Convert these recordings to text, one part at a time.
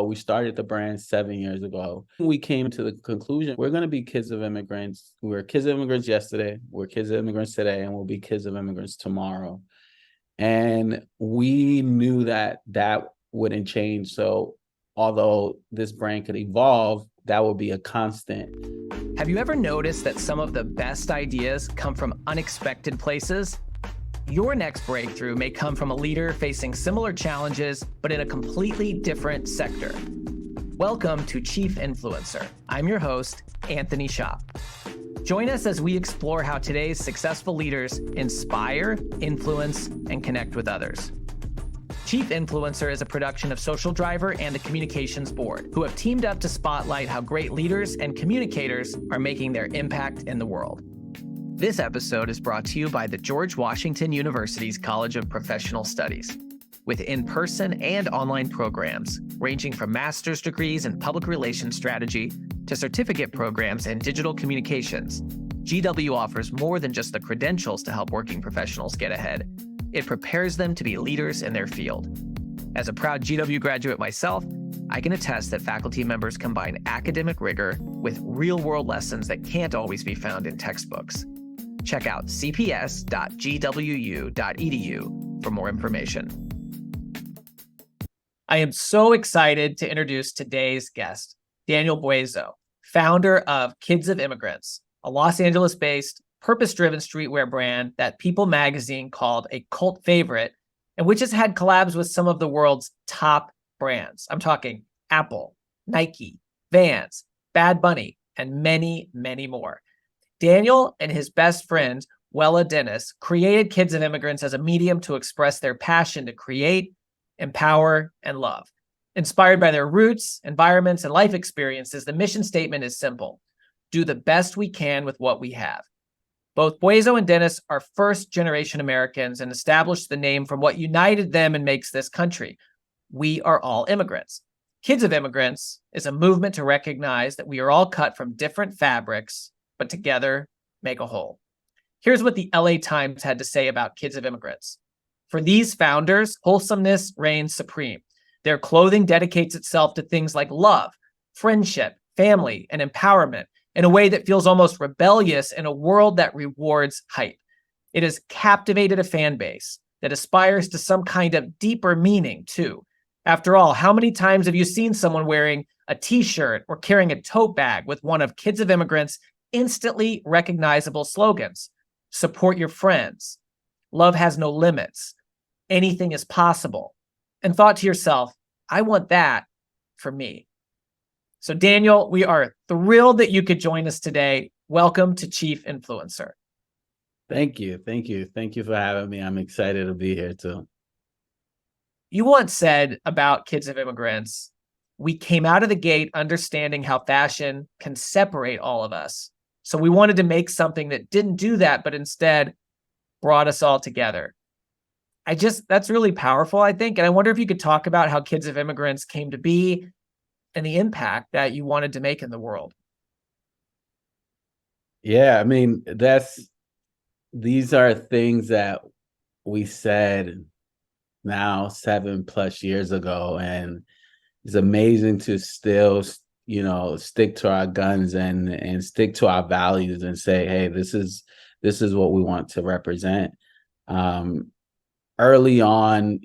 ago. We started the brand 7 years ago. We came to the conclusion, we're going to be Kids of Immigrants. We were Kids of Immigrants yesterday, we're Kids of Immigrants today, and we'll be Kids of Immigrants tomorrow. And we knew that that wouldn't change. So although this brand could evolve, that would be a constant. Have you ever noticed that some of the best ideas come from unexpected places? Your next breakthrough may come from a leader facing similar challenges, but in a completely different sector. Welcome to Chief Influencer. I'm your host, Anthony Shop. Join us as we explore how today's successful leaders inspire, influence, and connect with others. Chief Influencer is a production of Social Driver and the Communications Board, who have teamed up to spotlight how great leaders and communicators are making their impact in the world. This episode is brought to you by the George Washington University's College of Professional Studies. With in-person and online programs ranging from master's degrees in public relations strategy to certificate programs in digital communications, GW offers more than just the credentials to help working professionals get ahead. It prepares them to be leaders in their field. As a proud GW graduate myself, I can attest that faculty members combine academic rigor with real-world lessons that can't always be found in textbooks. Check out cps.gwu.edu for more information. I am so excited to introduce today's guest, Daniel Buezo, founder of Kids of Immigrants, a Los Angeles-based, purpose-driven streetwear brand that People magazine called a cult favorite, and which has had collabs with some of the world's top brands. I'm talking Apple, Nike, Vans, Bad Bunny, and many, many more. Daniel and his best friend, Weleh Dennis, created Kids of Immigrants as a medium to express their passion to create, empower, and love. Inspired by their roots, environments, and life experiences, the mission statement is simple: do the best we can with what we have. Both Buezo and Dennis are first-generation Americans and established the name from what united them and makes this country. We are all immigrants. Kids of Immigrants is a movement to recognize that we are all cut from different fabrics, but together make a whole. Here's what the LA Times had to say about Kids of Immigrants. For these founders, wholesomeness reigns supreme. Their clothing dedicates itself to things like love, friendship, family, and empowerment in a way that feels almost rebellious in a world that rewards hype. It has captivated a fan base that aspires to some kind of deeper meaning, too. After all, how many times have you seen someone wearing a t-shirt or carrying a tote bag with one of Kids of Immigrants' instantly recognizable slogans? Support your friends. Love has no limits. Anything is possible. And thought to yourself, I want that for me. So Daniel, we are thrilled that you could join us today. Welcome to Chief Influencer. Thank you. Thank you. Thank you for having me. I'm excited to be here too. You once said about Kids of Immigrants, we came out of the gate understanding how fashion can separate all of us. So we wanted to make something that didn't do that, but instead brought us all together. That's really powerful, I think. And I wonder if you could talk about how Kids of Immigrants came to be and the impact that you wanted to make in the world. Yeah, I mean, these are things that we said now 7+ years ago, and it's amazing to still, stick to our guns and stick to our values and say, hey, this is what we want to represent. Early on,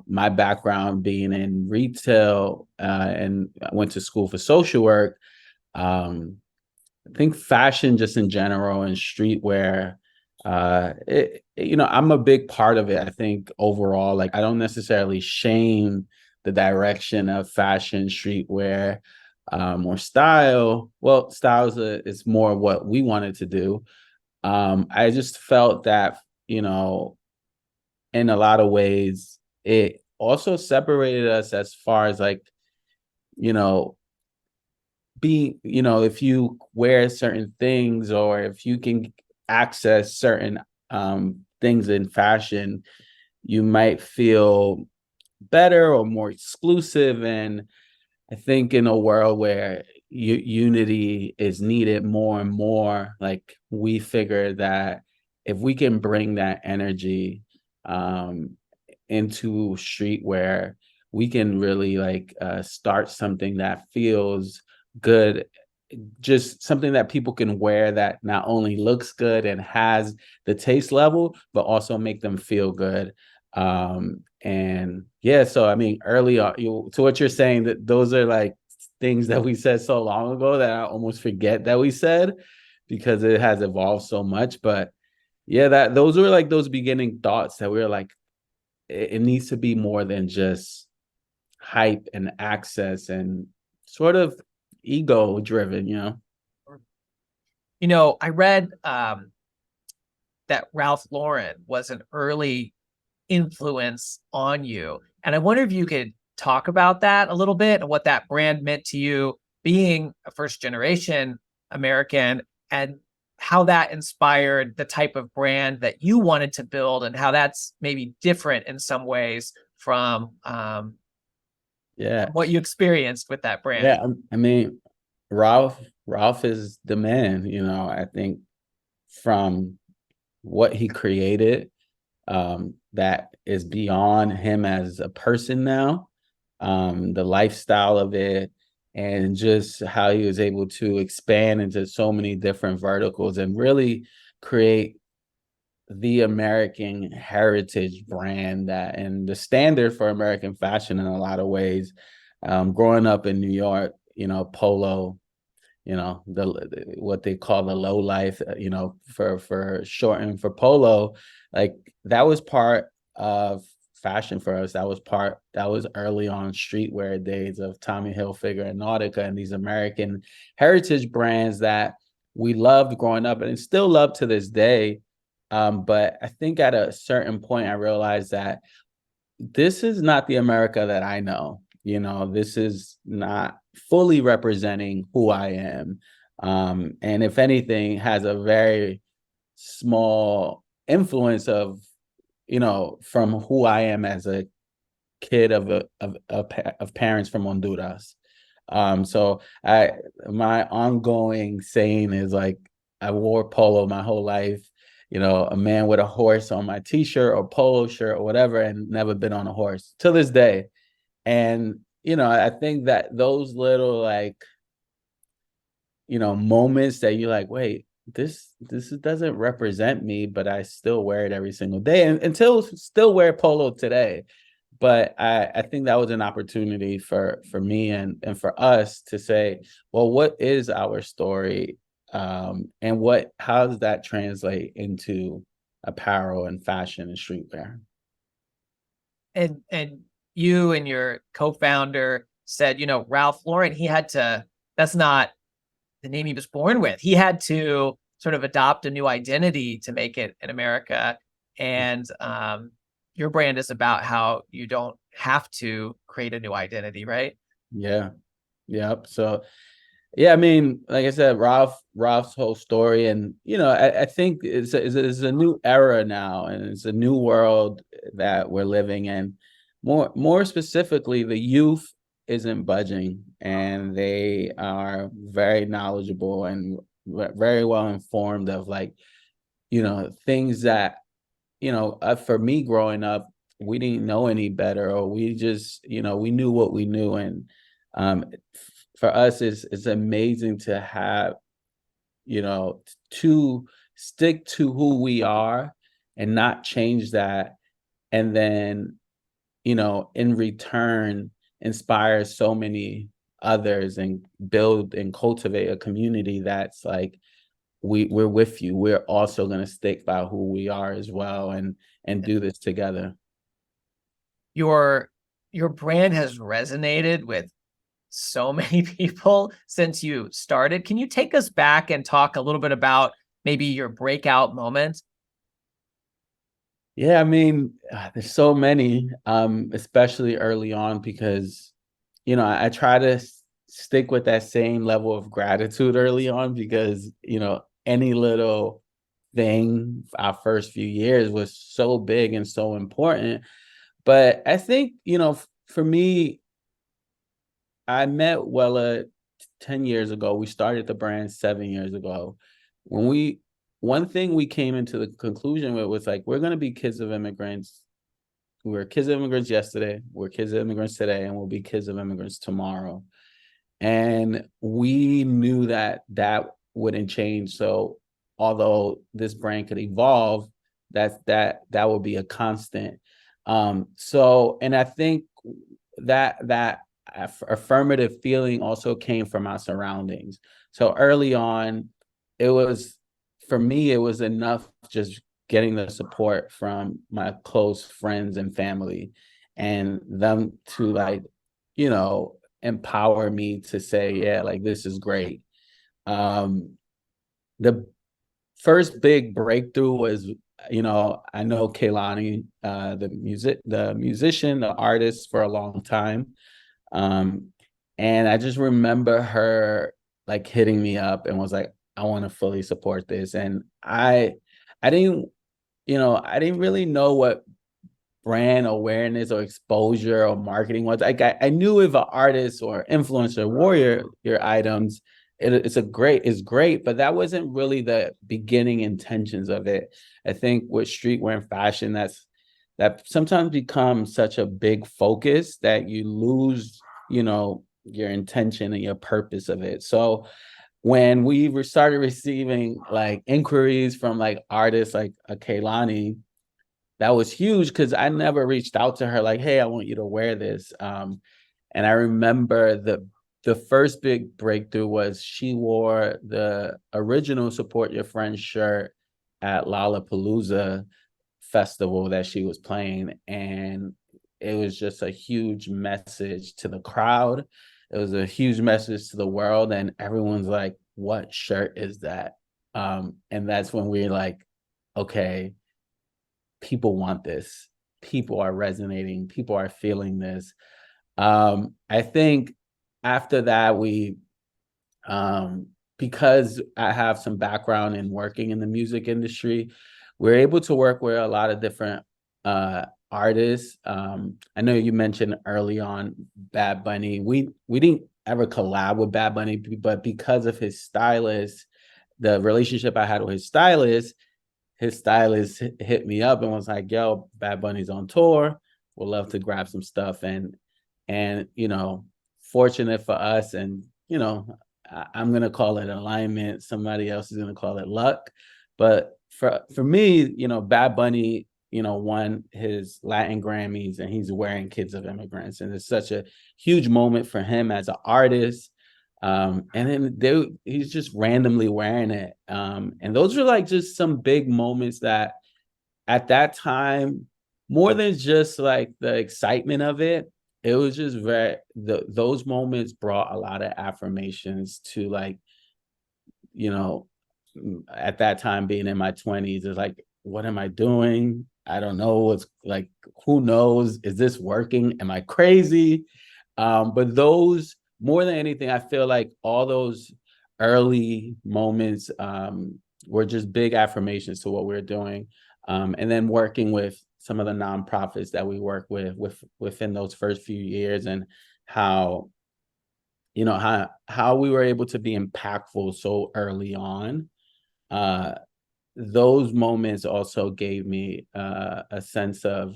my background being in retail, and I went to school for social work. I think fashion just in general and streetwear, I'm a big part of it. I think overall, I don't necessarily shame the direction of fashion, streetwear, or style. Well, styles is more what we wanted to do. I just felt that, in a lot of ways, it also separated us as far as being, if you wear certain things or if you can access certain things in fashion, you might feel better or more exclusive. And I think in a world where unity is needed more and more, we figure that if we can bring that energy into streetwear, we can really like start something that feels good, just something that people can wear that not only looks good and has the taste level, but also make them feel good. And yeah, so I mean, early on, to what you're saying, that those are like things that we said so long ago that I almost forget that we said because it has evolved so much. But yeah, that those were like those beginning thoughts that we were like, it needs to be more than just hype and access and sort of ego driven, you know? I read that Ralph Lauren was an early influence on you. And I wonder if you could talk about that a little bit and what that brand meant to you being a first generation American, and how that inspired the type of brand that you wanted to build, and how that's maybe different in some ways from Yeah. what you experienced with that brand. Yeah. I mean, Ralph is the man, you know, I think from what he created, that is beyond him as a person now, the lifestyle of it, and just how he was able to expand into so many different verticals and really create the American heritage brand that and the standard for American fashion in a lot of ways. Growing up in New York, you know, polo, you know, the what they call the low life, you know, for shortened for polo, like that was part of fashion for us. That was early on streetwear days of Tommy Hilfiger and Nautica and these American heritage brands that we loved growing up and still love to this day. But I think at a certain point I realized that this is not the America that I know. You know, this is not fully representing who I am. And if anything, has a very small influence of, you know, from who I am as a kid of parents from Honduras. So my ongoing saying is like, I wore polo my whole life, you know, a man with a horse on my t-shirt or polo shirt or whatever, and never been on a horse to this day. And, you know, I think that those little like, you know, moments that you're like, wait, this doesn't represent me, but I still wear it every single day and until still wear polo today. But I think that was an opportunity for me and for us to say, well, what is our story? And how does that translate into apparel and fashion and streetwear? And you and your co-founder said, Ralph Lauren, that's not the name he was born with. He had to sort of adopt a new identity to make it in America. And your brand is about how you don't have to create a new identity, right? Yeah. Yep. So yeah, I mean, like I said, Ralph's whole story, and you know, I think it's a new era now, and it's a new world that we're living in. More specifically, the youth isn't budging, and they are very knowledgeable and very well informed of like, you know, things that, you know, for me growing up, we didn't know any better, or we just, you know, we knew what we knew, and um, for us, it's amazing to have, you know, to stick to who we are and not change that, and then, you know, in return, inspire so many others and build and cultivate a community that's like, we're with you. We're also going to stick by who we are as well, and do this together. Your brand has resonated with so many people since you started. Can you take us back and talk a little bit about maybe your breakout moment? Yeah, I mean, there's so many, especially early on, because, you know, I try to stick with that same level of gratitude early on because, you know, any little thing our first few years was so big and so important. But I think, you know, for me, I met Wella 10 years ago. We started the brand 7 years ago. When one thing we came into the conclusion with was like, we're going to be kids of immigrants. we were kids of immigrants yesterday, we're kids of immigrants today, and we'll be kids of immigrants tomorrow. And we knew that that wouldn't change. So although this brand could evolve, that would be a constant. So, and I think that affirmative feeling also came from our surroundings. So early on, it was, for me, it was enough just getting the support from my close friends and family, and them to, like, empower me to say, yeah, like, this is great. The first big breakthrough was, I know Kehlani, the musician, the artist, for a long time. Um, and I just remember her, like, hitting me up and was like, I want to fully support this. And I didn't, I didn't really know what brand awareness or exposure or marketing was. Like, I knew if an artist or influencer wore your items, it's great, but that wasn't really the beginning intentions of it. I think with streetwear and fashion, that sometimes becomes such a big focus that you lose, your intention and your purpose of it. So when we started receiving, like, inquiries from, like, artists like Kehlani, that was huge, because I never reached out to her like, hey, I want you to wear this. And I remember the first big breakthrough was she wore the original Support Your Friends shirt at Lollapalooza festival that she was playing. And it was just a huge message to the crowd. It was a huge message to the world. And everyone's like, what shirt is that? And that's when we're like, okay, people want this. People are resonating. People are feeling this. I think after that, because I have some background in working in the music industry, we're able to work with a lot of different artists. I know you mentioned early on Bad Bunny. We didn't ever collab with Bad Bunny, but because of his stylist, the relationship I had with his stylist hit me up and was like, yo, Bad Bunny's on tour. We'd love to grab some stuff. And fortunate for us, and I'm gonna call it alignment. Somebody else is gonna call it luck. But for me, Bad Bunny, won his Latin Grammys, and he's wearing Kids of Immigrants. And it's such a huge moment for him as an artist. And then he's just randomly wearing it. And those were, like, just some big moments that at that time, more than just, like, the excitement of it, it was just those moments brought a lot of affirmations to, like, you know, at that time, being in my 20s, it's like, what am I doing? I don't know. What's, like, who knows? Is this working? Am I crazy? But those, more than anything, I feel like all those early moments were just big affirmations to what we're doing. And then working with some of the nonprofits that we work within those first few years, and how how we were able to be impactful so early on. uh those moments also gave me a sense of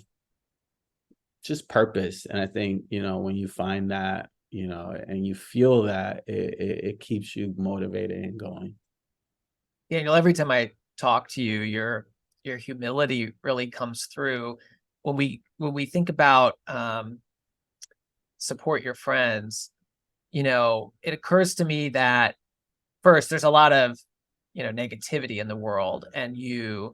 just purpose. And I think, when you find that, and you feel that, it keeps you motivated and going. Daniel, every time I talk to you, your humility really comes through. When we think about support your friends, it occurs to me that first, there's a lot of negativity in the world, and you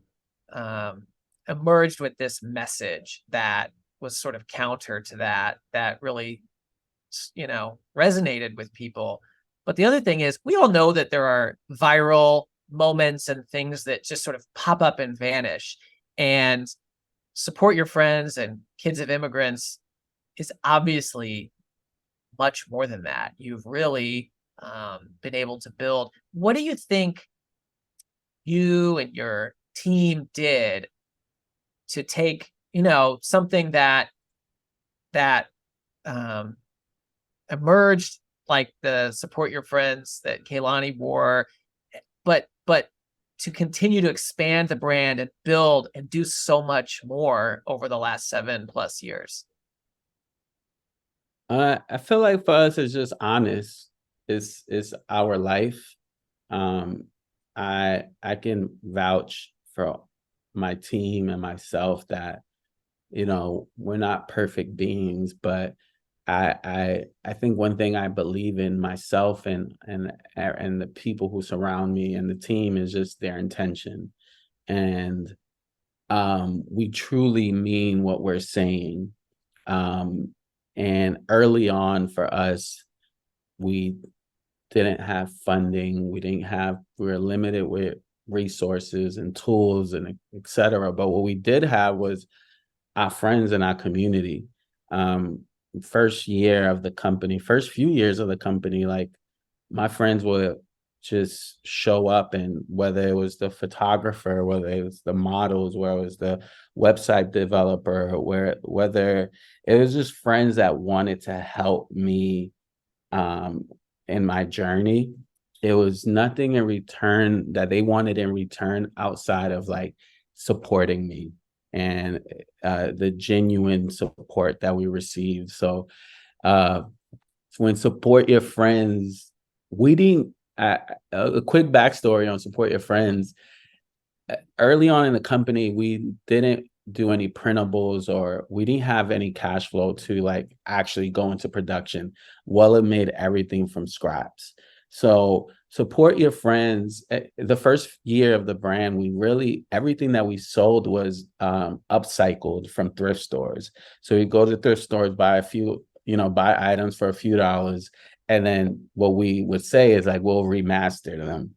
emerged with this message that was sort of counter to that really resonated with people. But the other thing is, we all know that there are viral moments and things that just sort of pop up and vanish. And support your friends and Kids of Immigrants is obviously much more than that. You've really been able to build. What do you think you and your team did to take, something that um, emerged, like the support your friends that Kehlani wore, but to continue to expand the brand and build and do so much more over the last 7+ years? I feel like for us, it's just honest. It's our life. Um, I can vouch for my team and myself that, we're not perfect beings, but I think one thing I believe in myself and the people who surround me and the team is just their intention. And we truly mean what we're saying. And early on for us, we didn't have funding. We were limited with resources and tools and et cetera. But what we did have was our friends and our community. Um, first few years of the company, like my friends would just show up, and whether it was the photographer, whether it was the models, whether it was the website developer, whether it was just friends that wanted to help me um in my journey. It was nothing in return that they wanted in return outside of like supporting me and the genuine support that we received. So uh when support your friends, we didn't a quick backstory on support your friends. Early on in the company, we didn't do any printables, or we didn't have any cash flow to like actually go into production. Weleh made everything from scraps. So support your friends. The first year of the brand, everything that we sold was upcycled from thrift stores. So we go to thrift stores, buy items for a few dollars, and then what we would say is like, we'll remaster them.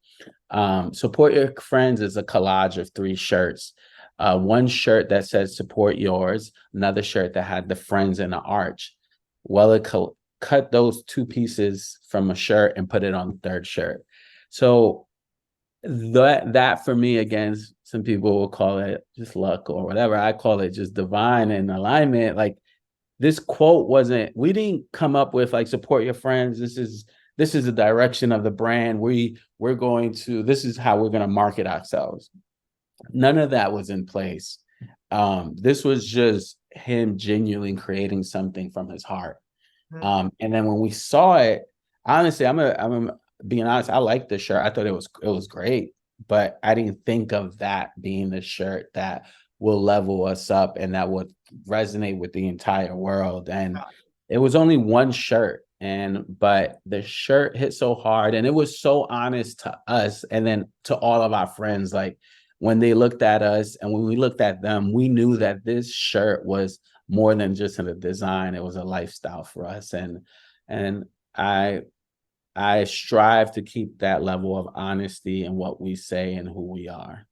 Support your friends is a collage of 3 shirts. One shirt that says support yours, another shirt that had the friends in the arch. Weleh cut those 2 pieces from a shirt and put it on the 3rd shirt. So that for me, again, some people will call it just luck or whatever. I call it just divine and alignment. Like, this quote we didn't come up with like support your friends. This is the direction of the brand. This is how we're going to market ourselves. None of that was in place. This was just him genuinely creating something from his heart. And then when we saw it, honestly, I'm being honest, I liked the shirt. I thought it was great, but I didn't think of that being the shirt that will level us up and that would resonate with the entire world. And it was only one shirt, but the shirt hit so hard, and it was so honest to us and then to all of our friends. Like, when they looked at us and when we looked at them, we knew that this shirt was more than just a design. It was a lifestyle for us. And I strive to keep that level of honesty in what we say and who we are.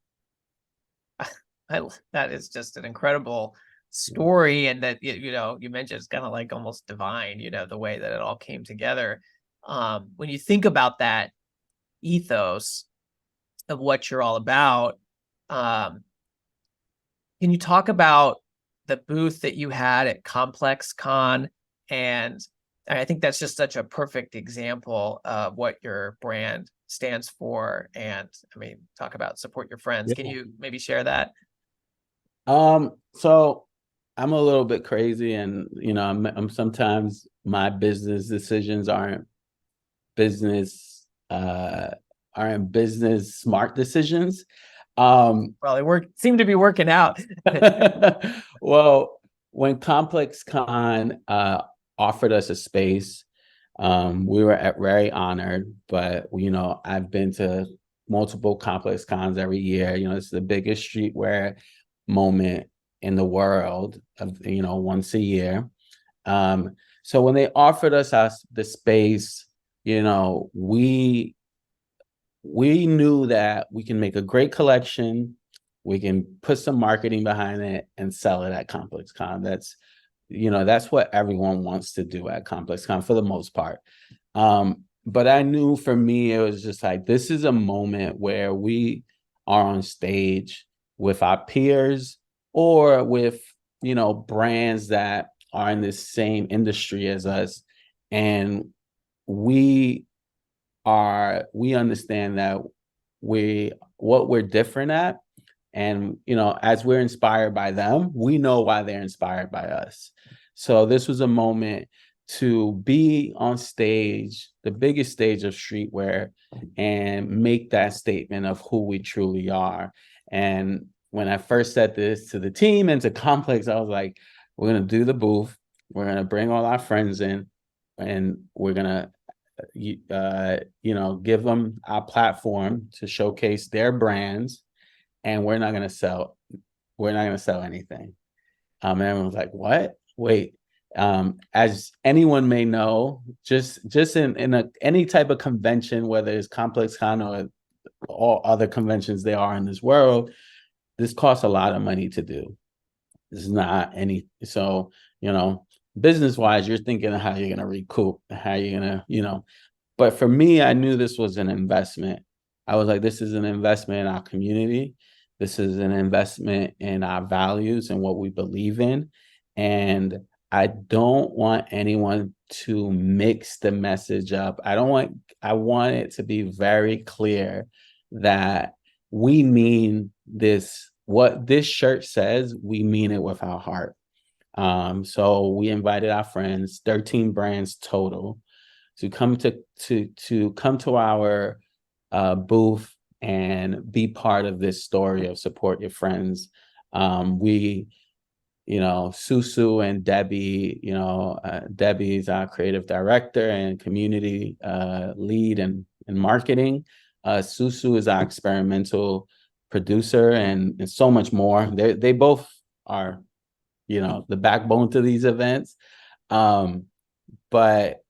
That is just an incredible story, and that you mentioned it's kind of like almost divine, the way that it all came together. When you think about that ethos of what you're all about, can you talk about the booth that you had at Complex Con? And I think that's just such a perfect example of what your brand stands for. And I mean, talk about support your friends. Can you maybe share that? So I'm a little bit crazy, and I'm sometimes my business decisions business aren't business smart decisions. Well, they seem to be working out. Well, when Complex Con offered us a space, we were very honored. But I've been to multiple Complex Cons every year. It's the biggest streetwear moment in the world of once a year. So when they offered us the space, we knew that we can make a great collection, we can put some marketing behind it and sell it at Complex Con. That's what everyone wants to do at Complex Con for the most part. But I knew for me, it was just like, this is a moment where we are on stage with our peers or with, brands that are in the same industry as us. And we understand that we what we're different at. And, as we're inspired by them, we know why they're inspired by us. So this was a moment to be on stage, the biggest stage of streetwear, and make that statement of who we truly are. And when I first said this to the team and to Complex, I was like, we're going to do the booth. We're going to bring all our friends in, and we're going to give them our platform to showcase their brands, and we're not going to sell anything. And everyone's like, what? Wait. As anyone may know, just in any type of convention, whether it's Complex Con or all other conventions there are in this world, this costs a lot of money to do. This is not any, so, business wise, you're thinking of how you're going to recoup, how you're going to, but for me, I knew this was an investment. I was like, this is an investment in our community. This is an investment in our values and what we believe in. And I don't want anyone to mix the message up. I want it to be very clear that we mean this, what this shirt says, we mean it with our heart. So we invited our friends, 13 brands total, to come to our booth and be part of this story of support your friends. Susu and Debbie, Debbie's our creative director and community lead in marketing. Susu is our experimental producer and so much more. They both are, the backbone to these events. But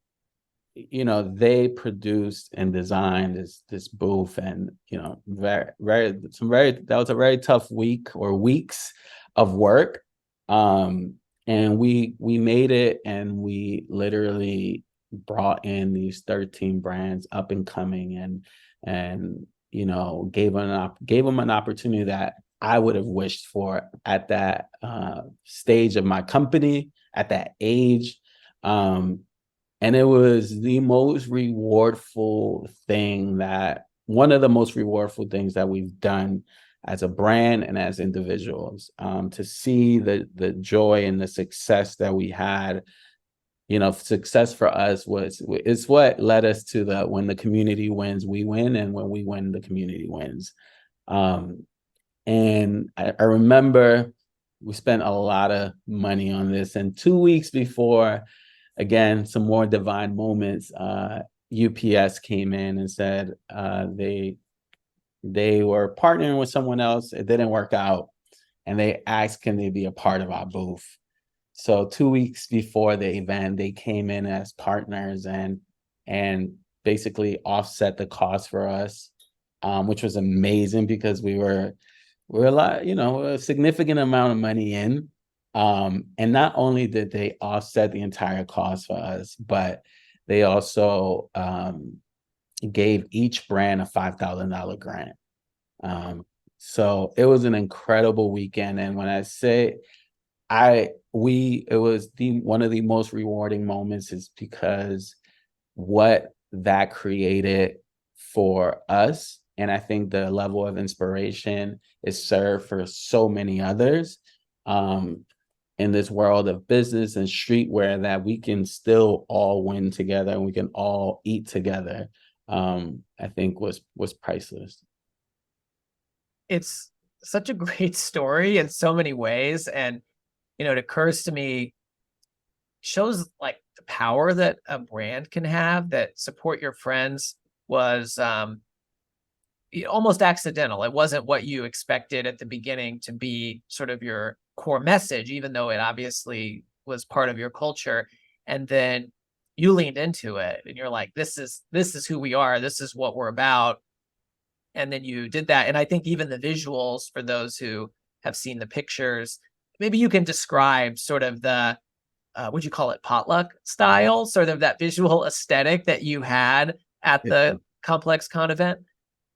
they produced and designed this booth, and that was a very tough week or weeks of work. And we made it, and we literally brought in these 13 brands up and coming, and gave them an opportunity that I would have wished for at that stage of my company, at that age. And it was the most rewardful thing one of the most rewardful things that we've done as a brand and as individuals, to see the joy and the success that we had. Success for us is what led us to when the community wins, we win, and when we win, the community wins. And I remember we spent a lot of money on this, and 2 weeks before, again, some more divine moments, UPS came in and said they were partnering with someone else. It didn't work out, and they asked, can they be a part of our booth? So 2 weeks before the event, they came in as partners and basically offset the cost for us, which was amazing because we're a lot, a significant amount of money in. And not only did they offset the entire cost for us, but they also gave each brand a $5,000 grant. So it was an incredible weekend. And when I say it was one of the most rewarding moments, is because what that created for us. And I think the level of inspiration is served for so many others. In this world of business and streetwear, that we can still all win together and we can all eat together, I think was priceless. It's such a great story in so many ways. And, it occurs to me, shows like the power that a brand can have, that support your friends was almost accidental. It wasn't what you expected at the beginning to be sort of your core message, even though it obviously was part of your culture. And then you leaned into it and you're like, this is who we are. This is what we're about. And then you did that. And I think even the visuals, for those who have seen the pictures, maybe you can describe sort of the, would you call it potluck style, sort of that visual aesthetic that you had at the Complex Con event?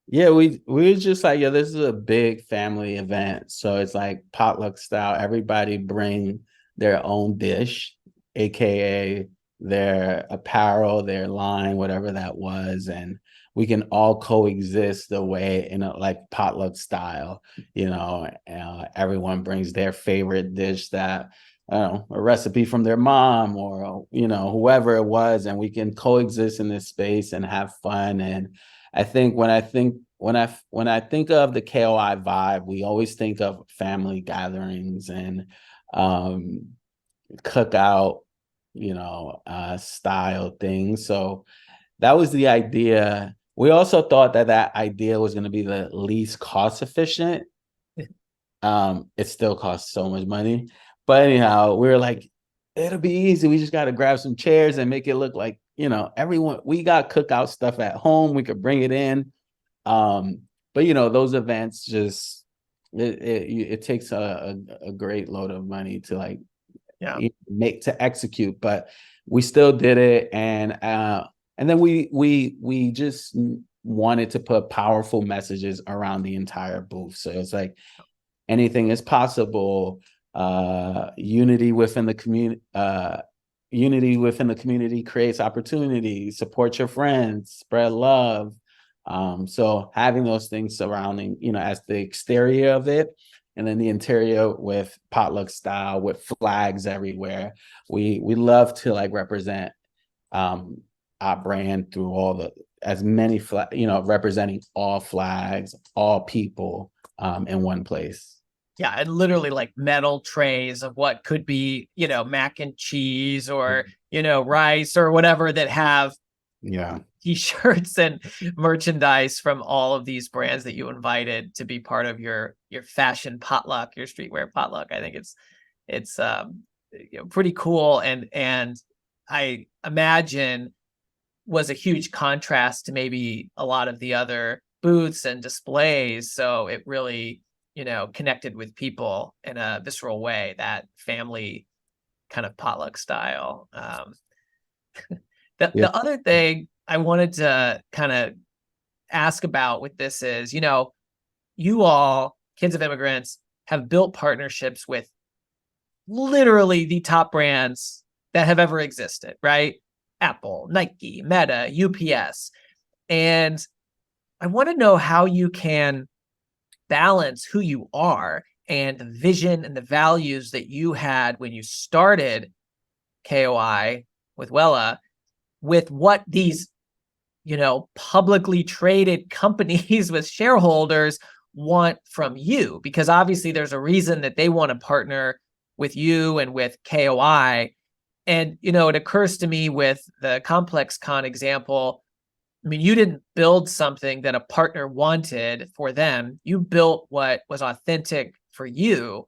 Yeah, we were just like, this is a big family event. So it's like potluck style. Everybody bring their own dish, AKA their apparel, their line, whatever that was, and we can all coexist the way in a like potluck style. Everyone brings their favorite dish that, I don't know, a recipe from their mom or whoever it was, and we can coexist in this space and have fun. And I think when I think of the KOI vibe, we always think of family gatherings and cookout, style things. So that was the idea. We also thought that idea was going to be the least cost efficient. It still costs so much money, but anyhow, we were like, it'll be easy. We just got to grab some chairs and make it look like, everyone, we got cookout stuff at home. We could bring it in. But those events just, it takes a great load of money to like make to execute, but we still did it. And then we just wanted to put powerful messages around the entire booth. So it's like, anything is possible. Unity within the community creates opportunity. Support your friends, spread love. So having those things surrounding, as the exterior of it, and then the interior with potluck style, with flags everywhere. We love to like represent our brand through as many representing all flags, all people in one place. Yeah, and literally like metal trays of what could be, mac and cheese or, rice or whatever that have T-shirts and merchandise from all of these brands that you invited to be part of your fashion potluck, your streetwear potluck. I think it's pretty cool, and I imagine was a huge contrast to maybe a lot of the other booths and displays. So it really connected with people in a visceral way, that family kind of potluck style. The other thing I wanted to kind of ask about with this is, you all, Kids of Immigrants, have built partnerships with literally the top brands that have ever existed, right? Apple, Nike, Meta, UPS. And I want to know how you can balance who you are and the vision and the values that you had when you started KOI with Weleh, with what these, publicly traded companies with shareholders want from you, because obviously there's a reason that they want to partner with you and with KOI. And, it occurs to me with the Complex Con example, I mean, you didn't build something that a partner wanted for them. You built what was authentic for you,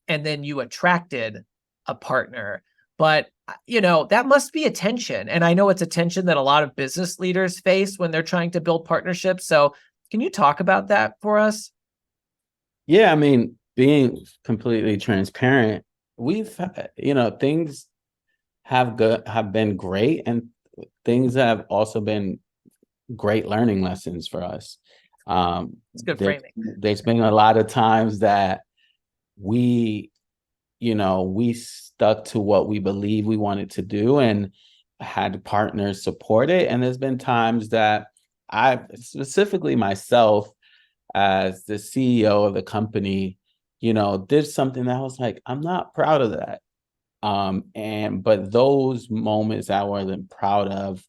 and then you attracted a partner. But, that must be a tension. And I know it's a tension that a lot of business leaders face when they're trying to build partnerships. So can you talk about that for us? Yeah, I mean, being completely transparent, we've, things have been great, and things have also been great learning lessons for us. It's good framing. There's been a lot of times that we stuck to what we believe we wanted to do and had partners support it. And there's been times that I, specifically myself as the CEO of the company, did something that I was like, I'm not proud of that. But those moments I wasn't proud of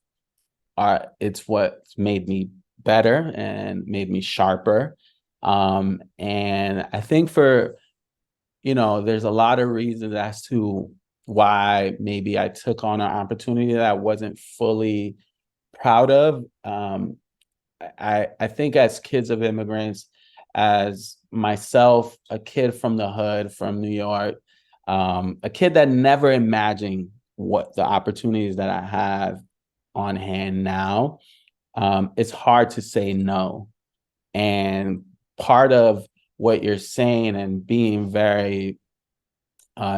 it's what's made me better and made me sharper. And I think there's a lot of reasons as to why maybe I took on an opportunity that I wasn't fully proud of. I think as Kids of Immigrants, as myself, a kid from the hood, from New York, a kid that never imagined what the opportunities that I have on hand now, it's hard to say no. And part of what you're saying and being very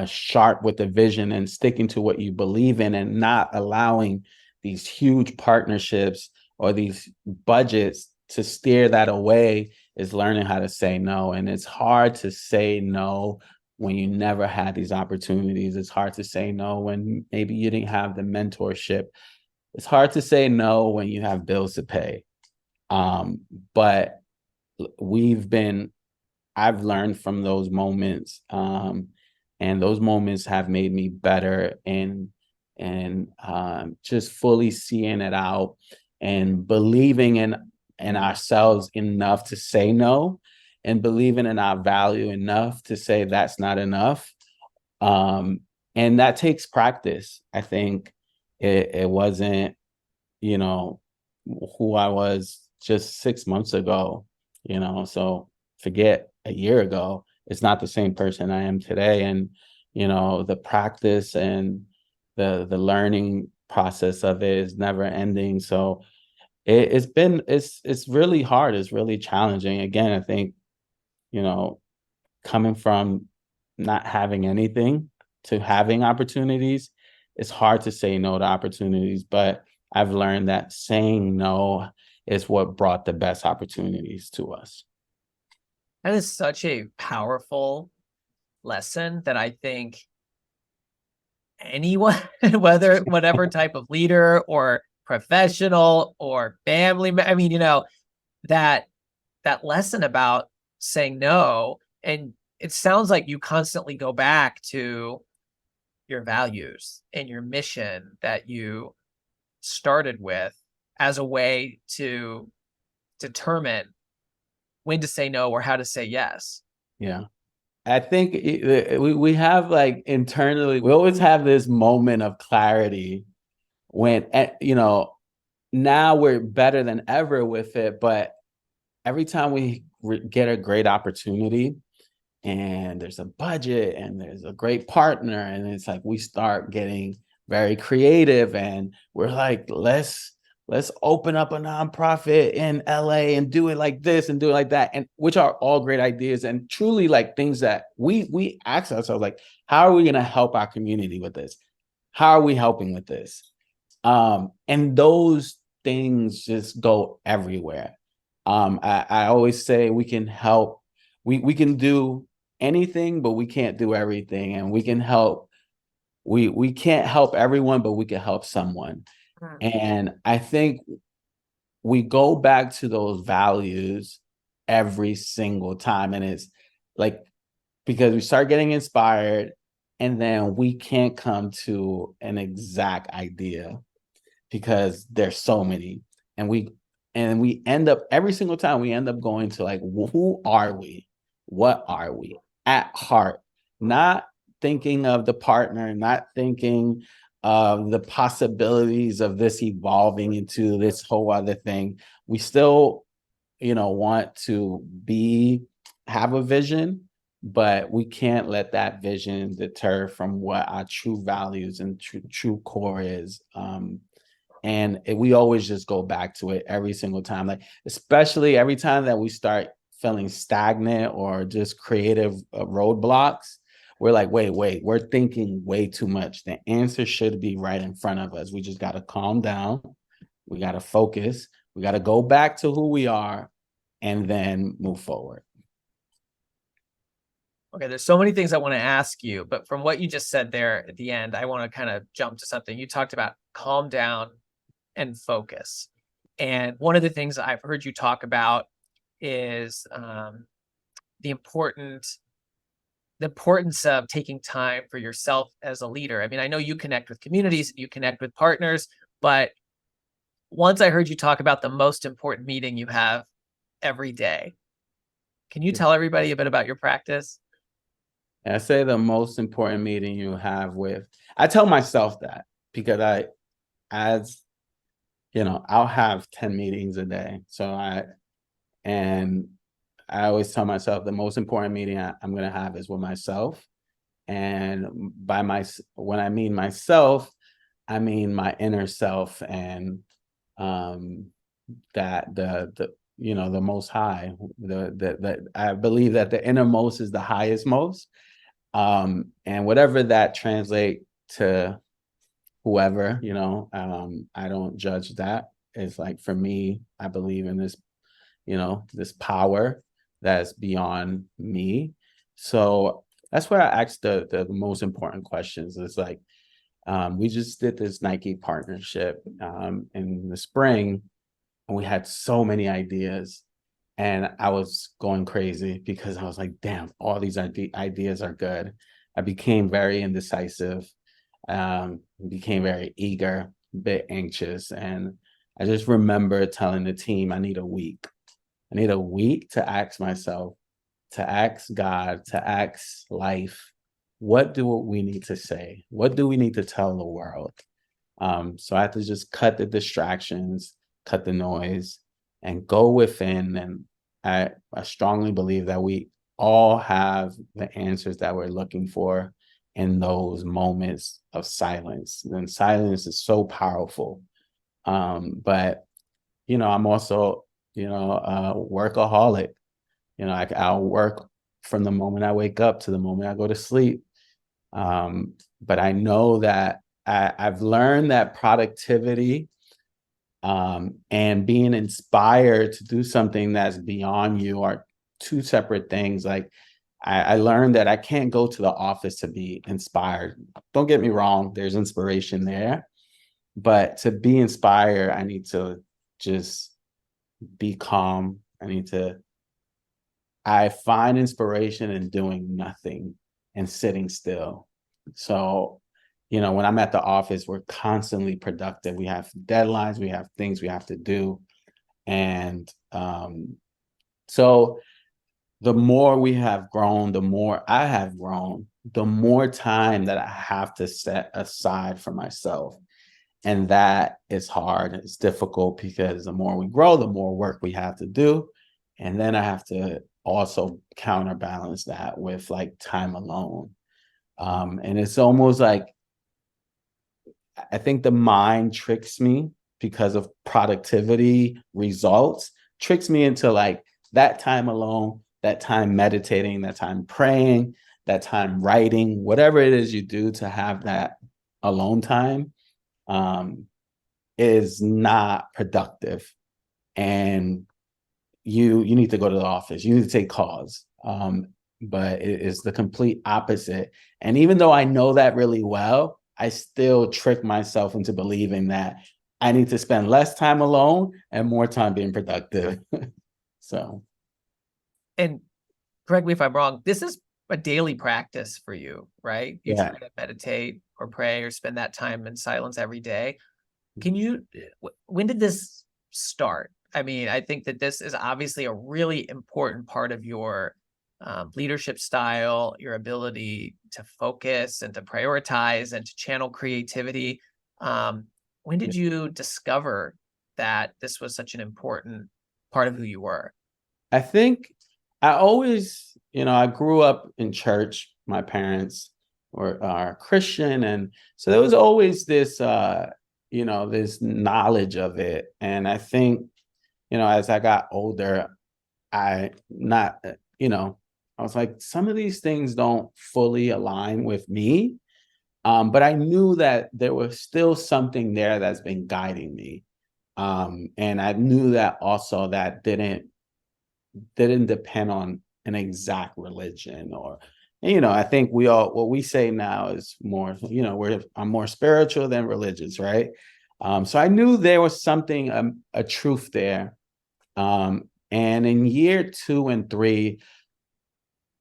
sharp with the vision and sticking to what you believe in and not allowing these huge partnerships or these budgets to steer that away is learning how to say no. And it's hard to say no when you never had these opportunities. It's hard to say no when maybe you didn't have the mentorship. It's hard to say no when you have bills to pay. But we've been, I've learned from those moments, and those moments have made me better and just fully seeing it out and believing in ourselves enough to say no, and believing in our value enough to say that's not enough. And that takes practice. I think it wasn't, you know, who I was just 6 months ago, so forget a year ago. It's not the same person I am today. And, the practice and the learning process of it is never ending. So it's really hard. It's really challenging. Again, I think, you know, coming from not having anything to having opportunities, it's hard to say no to opportunities, but I've learned that saying no is what brought the best opportunities to us. That is such a powerful lesson that I think anyone, whether whatever type of leader or professional or family, I mean, that that lesson about saying no, and it sounds like you constantly go back to your values and your mission that you started with as a way to determine when to say no or how to say yes. Yeah. I think we have, like, internally, we always have this moment of clarity when, now we're better than ever with it. But every time we get a great opportunity and there's a budget and there's a great partner, and it's like we start getting very creative and we're like, let's open up a nonprofit in LA and do it like this and do it like that, and which are all great ideas and truly like things that we ask ourselves, like, how are we going to help our community with this? How are we helping with this? And those things just go everywhere. I always say we can help, we can do anything, but we can't do everything. And we can help, we can't help everyone, but we can help someone. And I think we go back to those values every single time. And it's like, because we start getting inspired and then we can't come to an exact idea because there's so many. And we end up, every single time we end up going to, like, who are we? What are we at heart? Not thinking of the partner, not thinking of the possibilities of this evolving into this whole other thing. We still, want to have a vision, but we can't let that vision deter from what our true values and true core is. And we always just go back to it every single time, like, especially every time that we start feeling stagnant or just creative roadblocks. We're like, wait, we're thinking way too much. The answer should be right in front of us. We just got to calm down. We got to focus. We got to go back to who we are and then move forward. Okay, there's so many things I want to ask you, but from what you just said there at the end, I want to kind of jump to something. You talked about calm down and focus. And one of the things I've heard you talk about is the importance of taking time for yourself as a leader. I mean, I know you connect with communities, you connect with partners, but once I heard you talk about the most important meeting you have every day. Can you tell everybody a bit about your practice? And I say the most important meeting you have with, I tell myself that because I'll have 10 meetings a day. And I always tell myself the most important meeting I'm going to have is with myself. And when I mean myself, I mean my inner self, and that the most high, I believe that the innermost is the highest most. And whatever that translate to whoever, I don't judge that. It's like, for me, I believe in this, this power that's beyond me. So that's where I ask the most important questions. It's like, we just did this Nike partnership in the spring, and we had so many ideas, and I was going crazy because I was like, damn, all these ideas are good. I became very indecisive, became very eager, a bit anxious. And I just remember telling the team, I need a week. I need a week to ask myself, to ask God, to ask life, what do we need to say? What do we need to tell the world? So I had to just cut the distractions, cut the noise, and go within. And I strongly believe that we all have the answers that we're looking for in those moments of silence. And silence is so powerful. But I'm also, a workaholic. I'll work from the moment I wake up to the moment I go to sleep. But I know that I've learned that productivity and being inspired to do something that's beyond you are two separate things. Like I learned that I can't go to the office to be inspired. Don't get me wrong, there's inspiration there. But to be inspired, I need to just be calm. I find inspiration in doing nothing and sitting still. So, when I'm at the office, we're constantly productive. We have deadlines, we have things we have to do. And so the more we have grown, the more I have grown, the more time that I have to set aside for myself. And that is hard. It's difficult because the more we grow, the more work we have to do. And then I have to also counterbalance that with like time alone. And it's almost like, I think the mind tricks me because of productivity results, tricks me into like that time alone, that time meditating, that time praying, that time writing, whatever it is you do to have that alone time, is not productive. And you need to go to the office. You need to take calls. But it is the complete opposite. And even though I know that really well, I still trick myself into believing that I need to spend less time alone and more time being productive. So, And correct me if I'm wrong, this is a daily practice for you, right? You yeah. try to meditate or pray or spend that time in silence every day. Can you, when did this start? I mean, I think that this is obviously a really important part of your leadership style, your ability to focus and to prioritize and to channel creativity. When did you discover that this was such an important part of who you were? I think I always, I grew up in church. My parents are Christian. And so there was always this, this knowledge of it. And I think, as I got older, I not, I was like, some of these things don't fully align with me. But I knew that there was still something there that's been guiding me. And I knew that also that didn't depend on an exact religion or, I think what we say now is more, I'm more spiritual than religious, right? So I knew there was something, a truth there. And in year 2 and 3,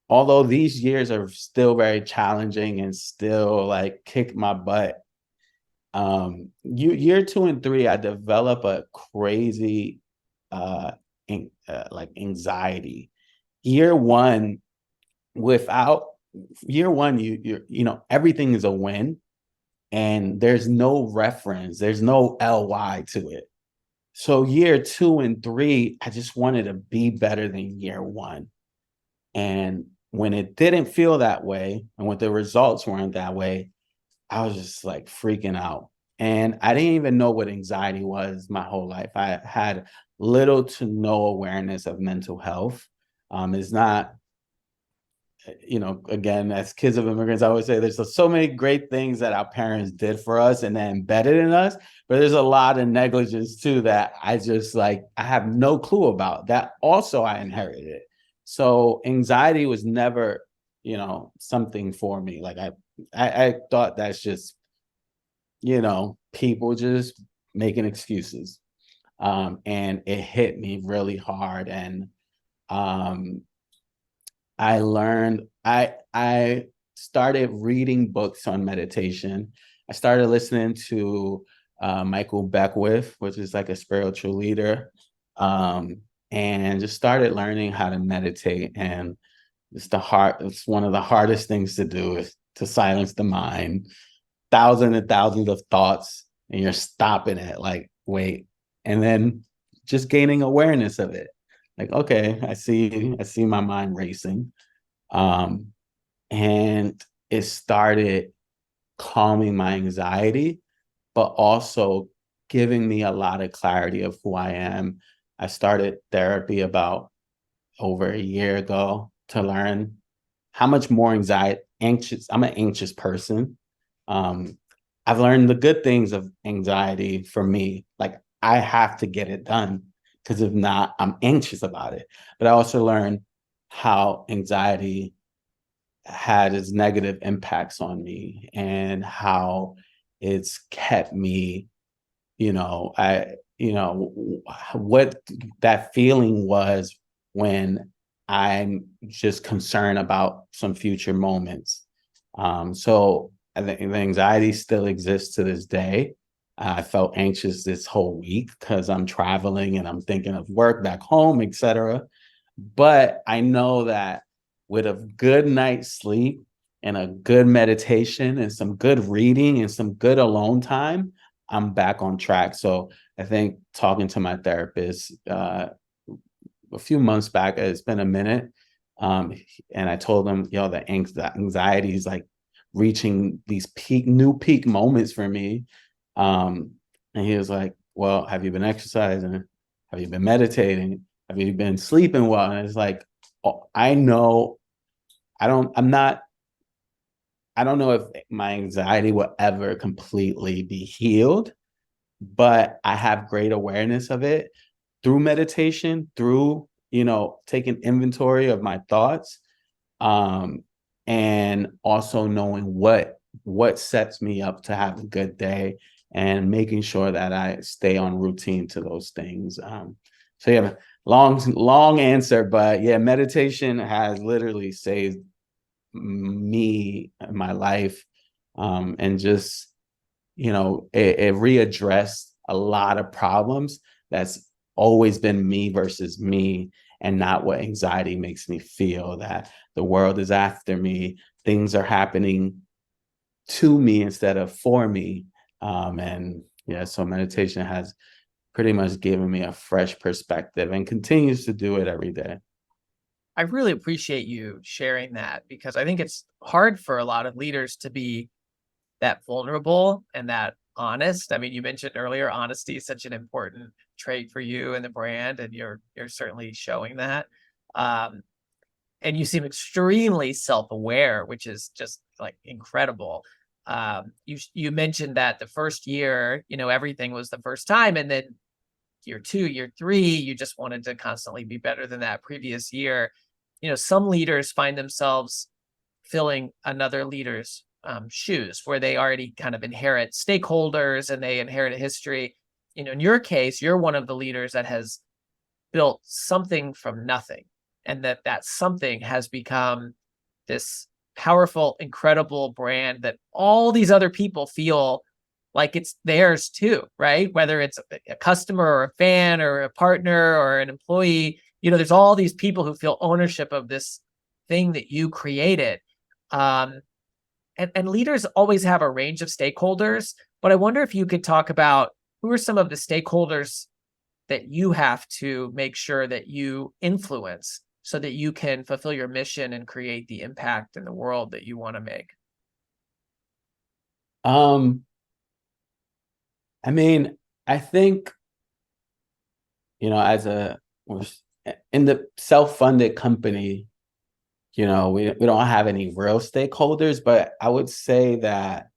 although these years are still very challenging and still like kick my butt, year 2 and 3, I develop a crazy like anxiety. Year one, without year one, everything is a win, and there's no reference, there's no ly to it. So year 2 and 3, I just wanted to be better than year one. And when it didn't feel that way, and when the results weren't that way, I was just like freaking out. And I didn't even know what anxiety was my whole life. I had little to no awareness of mental health. It's not, again, as kids of immigrants, I always say there's so many great things that our parents did for us and then embedded in us, but there's a lot of negligence too that I have no clue about that. Also, I inherited. So anxiety was never something for me. Like I thought that's just, people just making excuses. And it hit me really hard. And um, I started reading books on meditation. I started listening to Michael Beckwith, which is like a spiritual leader, and just started learning how to meditate. And it's one of the hardest things to do, is to silence the mind. Thousands and thousands of thoughts, and you're stopping it, like, wait, and then just gaining awareness of it. Like, okay, I see my mind racing. Um, and it started calming my anxiety, but also giving me a lot of clarity of who I am. I started therapy about over a year ago to learn how much more anxious. I'm an anxious person. Um, I've learned the good things of anxiety for me. Like, I have to get it done, because if not, I'm anxious about it. But I also learned how anxiety had its negative impacts on me, and how it's kept me, what that feeling was when I'm just concerned about some future moments. So I think the anxiety still exists to this day. I felt anxious this whole week because I'm traveling and I'm thinking of work back home, etc. But I know that with a good night's sleep and a good meditation and some good reading and some good alone time, I'm back on track. So I think talking to my therapist a few months back, it's been a minute, and I told him, the anxiety is like reaching these new peak moments for me. And he was like, well, have you been exercising? Have you been meditating? Have you been sleeping well? And it's like, I know, I don't, I'm not, I don't know if my anxiety will ever completely be healed, but I have great awareness of it through meditation, through, taking inventory of my thoughts, um, and also knowing what sets me up to have a good day, and making sure that I stay on routine to those things. So yeah, long answer, but yeah, meditation has literally saved me, my life, and just, it readdressed a lot of problems that's always been me versus me, and not what anxiety makes me feel, that the world is after me, things are happening to me instead of for me. And yeah, so meditation has pretty much given me a fresh perspective, and continues to do it every day. I really appreciate you sharing that because I think it's hard for a lot of leaders to be that vulnerable and that honest. I mean, you mentioned earlier honesty is such an important trait for you and the brand, and you're certainly showing that. Um, and you seem extremely self-aware, which is just like incredible. You mentioned that the first year, everything was the first time, and then year two, year three, you just wanted to constantly be better than that previous year. Some leaders find themselves filling another leader's shoes, where they already kind of inherit stakeholders and they inherit a history. In your case, you're one of the leaders that has built something from nothing, and that something has become this powerful, incredible brand that all these other people feel like it's theirs too, right? Whether it's a customer or a fan or a partner or an employee, there's all these people who feel ownership of this thing that you created. Um, and leaders always have a range of stakeholders, but I wonder if you could talk about who are some of the stakeholders that you have to make sure that you influence so that you can fulfill your mission and create the impact in the world that you want to make. Um, I mean, I think, as in the self-funded company, we don't have any real stakeholders, but I would say that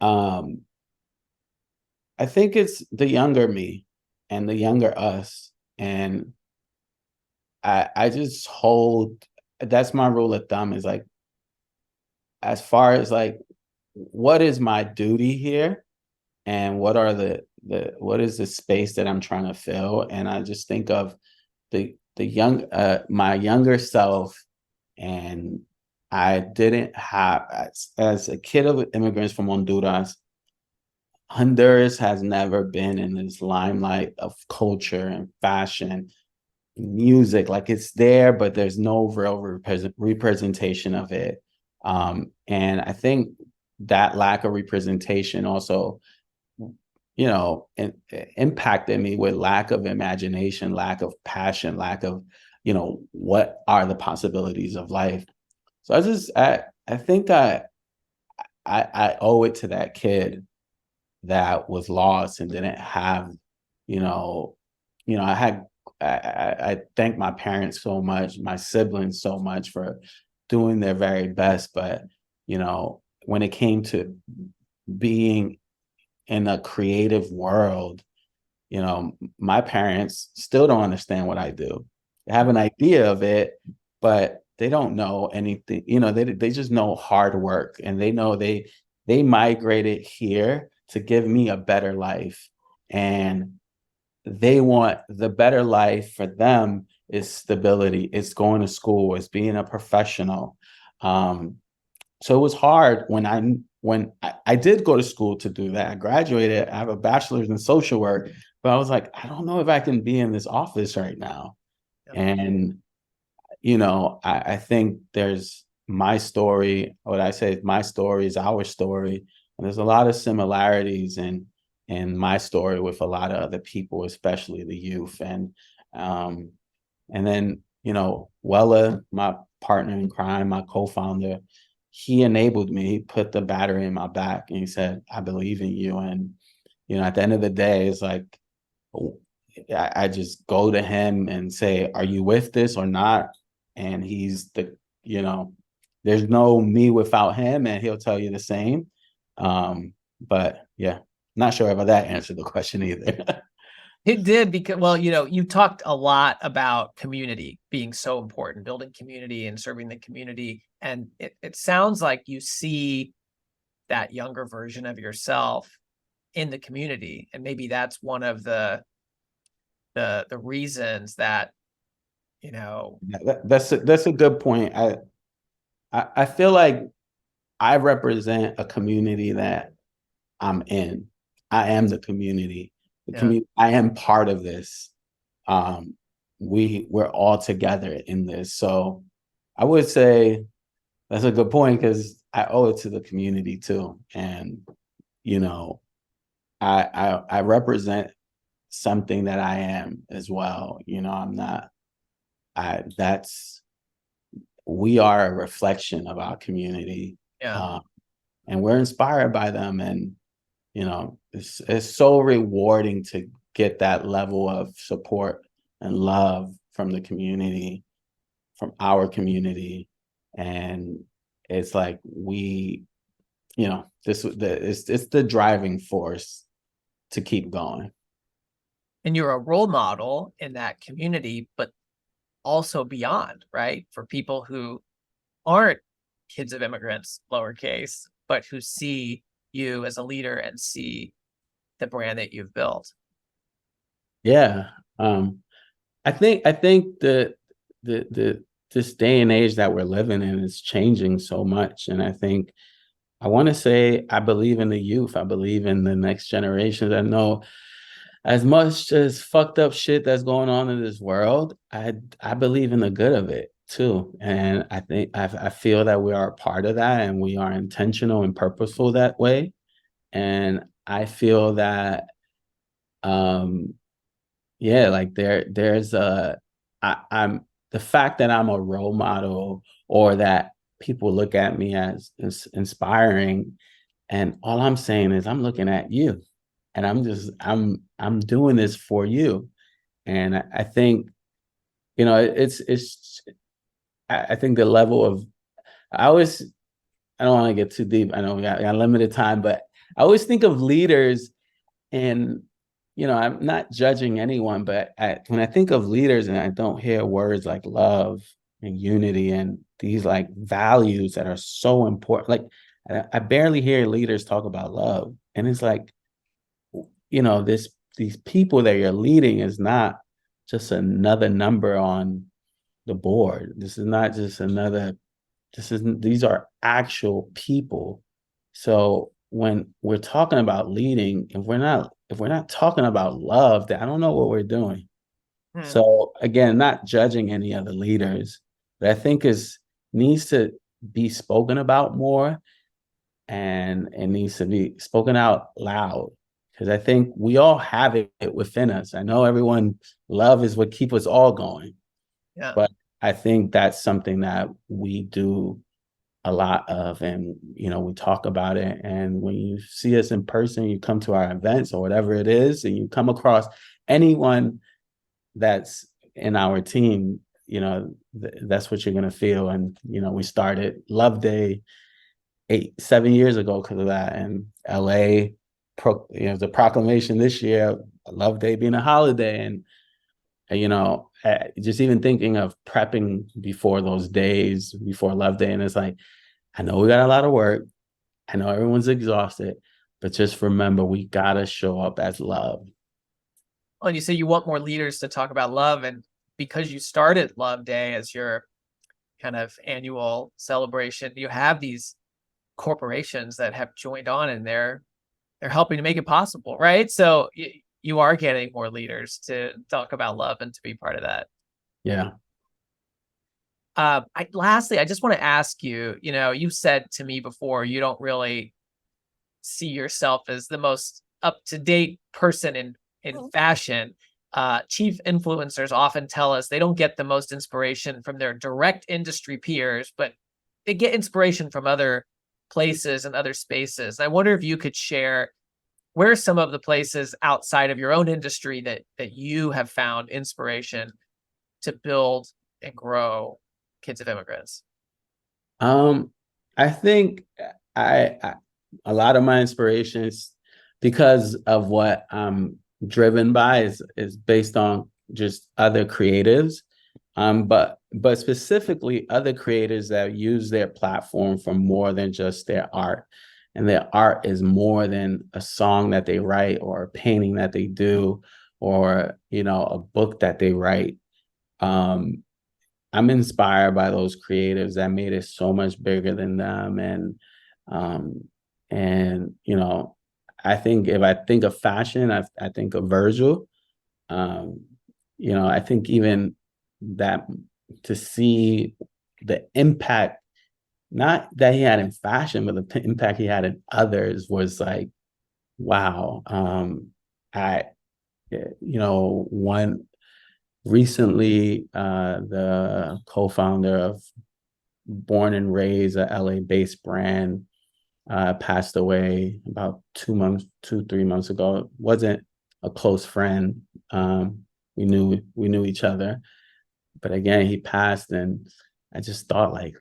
um I think it's the younger me and the younger us. And I just hold that's my rule of thumb, is like, as far as like, what is my duty here, and what are what is the space that I'm trying to fill? And I just think of the young my younger self, and I didn't have, as a kid of immigrants from Honduras has never been in this limelight of culture and fashion, music. Like, it's there, but there's no real representation of it. And I think that lack of representation also, impacted me with lack of imagination, lack of passion, lack of, what are the possibilities of life. So I think I owe it to that kid that was lost and didn't have, you know, I had, I thank my parents so much, my siblings so much, for doing their very best. But, when it came to being in a creative world, my parents still don't understand what I do. They have an idea of it, but they don't know anything. They just know hard work, and they know they migrated here to give me a better life. And they want the better life for them is stability. It's going to school. It's being a professional. So it was hard when I did go to school to do that. I graduated. I have a bachelor's in social work, but I was like, I don't know if I can be in this office right now. Yeah. And I think there's my story. What I say is my story is our story, and there's a lot of similarities in my story with a lot of other people, especially the youth. And then, Weleh, my partner in crime, my co-founder, he enabled me. He put the battery in my back, and he said, I believe in you. And, at the end of the day, it's like, I just go to him and say, are you with this or not? And he's there's no me without him, and he'll tell you the same. But yeah, not sure if that answered the question either. It did, because, well, you talked a lot about community being so important, building community and serving the community. And it sounds like you see that younger version of yourself in the community. And maybe that's one of the reasons that, That's a good point. I feel like I represent a community that I'm in. I am the community. yeah, I am part of this. We're all together in this. So I would say that's a good point, because I owe it to the community too. And you know, I represent something that I am as well. I'm not. I that's We are a reflection of our community, yeah. and we're inspired by them. And it's so rewarding to get that level of support and love from the community, from our community. And it's like it's the driving force to keep going. And you're a role model in that community, but also beyond, right? For people who aren't kids of immigrants, lowercase, but who see you as a leader and see the brand that you've built. Yeah. I think the this day and age that we're living in is changing so much. And I want to say I believe in the youth. I believe in the next generations. I know, as much as fucked up shit that's going on in this world, I believe in the good of it too. And I feel that we are a part of that, and we are intentional and purposeful that way. And I feel that yeah, like there's I'm the fact that I'm a role model, or that people look at me as inspiring, and all I'm saying is I'm looking at you, and I'm doing this for you. And I think, it's I think the level of, I always I don't want to get too deep. I know we got limited time, but I always think of leaders, and I'm not judging anyone, but when I think of leaders and I don't hear words like love, and unity and these like values that are so important. Like I barely hear leaders talk about love. And it's like, these people that you're leading is not just another number on the board. This is not just another, these are actual people. So when we're talking about leading, if we're not talking about love, then I don't know what we're doing. Hmm. So again, not judging any other leaders, but I think is needs to be spoken about more, and it needs to be spoken out loud, because I think we all have it within us. I know everyone, love is what keeps us all going, Yeah. but I think that's something that we do a lot of, and we talk about it. And when you see us in person, you come to our events or whatever it is, and you come across anyone that's in our team, that's what you're going to feel. And we started Love Day 7 years ago because of that. And LA, the proclamation this year, Love Day being a holiday. And just even thinking of prepping before those days, before Love Day, and it's like, I know we got a lot of work, I know everyone's exhausted, but just remember, we gotta show up as love. Well, and you say you want more leaders to talk about love, and because you started Love Day as your kind of annual celebration, you have these corporations that have joined on, and they're helping to make it possible, right? So you are getting more leaders to talk about love and to be part of that. Yeah. Lastly, I just want to ask you, you said to me before, you don't really see yourself as the most up-to-date person in fashion. Chief influencers often tell us they don't get the most inspiration from their direct industry peers, but they get inspiration from other places and other spaces. I wonder if you could share where are some of the places outside of your own industry that you have found inspiration to build and grow Kids of Immigrants? I think I a lot of my inspirations, because of what I'm driven by, is based on just other creatives, but specifically other creators that use their platform for more than just their art, and their art is more than a song that they write or a painting that they do, or a book that they write. Um, I'm inspired by those creatives that made it so much bigger than them. Um, and I think if I think of fashion, I think of Virgil. Um, I think even that, to see the impact, not that he had in fashion, but the impact he had in others, was like, wow. I, one recently, the co-founder of Born and Raised, a LA-based brand, passed away about 3 months ago. It wasn't a close friend. We knew each other, but again, he passed, and I just thought, like,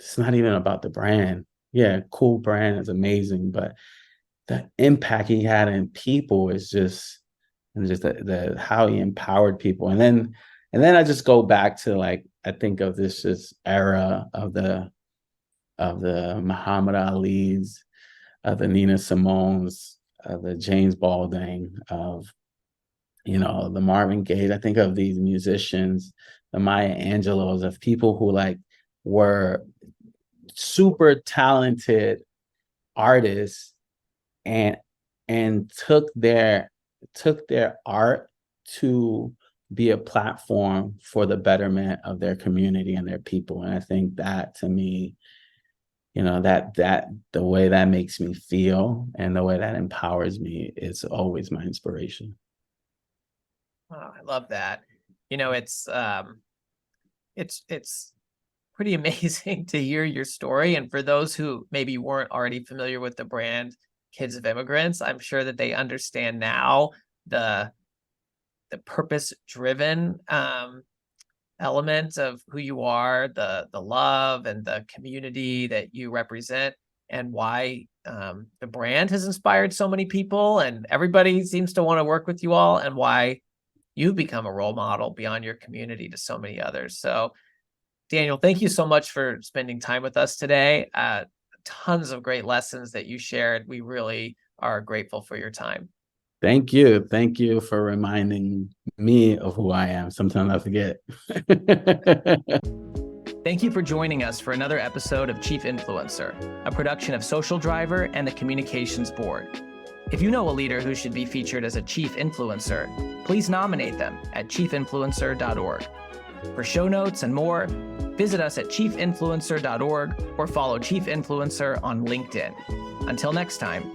it's not even about the brand. Yeah, cool brand is amazing, but the impact he had in people is just, and just the how he empowered people. And then I just go back to, like, I think of this era of the Muhammad Ali's, of the Nina Simone's, of the James Baldwin, of the Marvin Gaye. I think of these musicians, the Maya Angelos, of people who, like, were super talented artists, and took their art to be a platform for the betterment of their community and their people. And I think that, to me, that the way that makes me feel and the way that empowers me is always my inspiration. Oh, I love that. It's pretty amazing to hear your story. And for those who maybe weren't already familiar with the brand Kids of Immigrants, I'm sure that they understand now the purpose driven element of who you are, the love and the community that you represent, and why the brand has inspired so many people and everybody seems to want to work with you all, and why you've become a role model beyond your community to so many others. So Daniel, thank you so much for spending time with us today. Tons of great lessons that you shared. We really are grateful for your time. Thank you. Thank you for reminding me of who I am. Sometimes I forget. Thank you for joining us for another episode of Chief Influencer, a production of Social Driver and the Communications Board. If you know a leader who should be featured as a Chief Influencer, please nominate them at chiefinfluencer.org. For show notes and more, visit us at chiefinfluencer.org or follow Chief Influencer on LinkedIn. Until next time.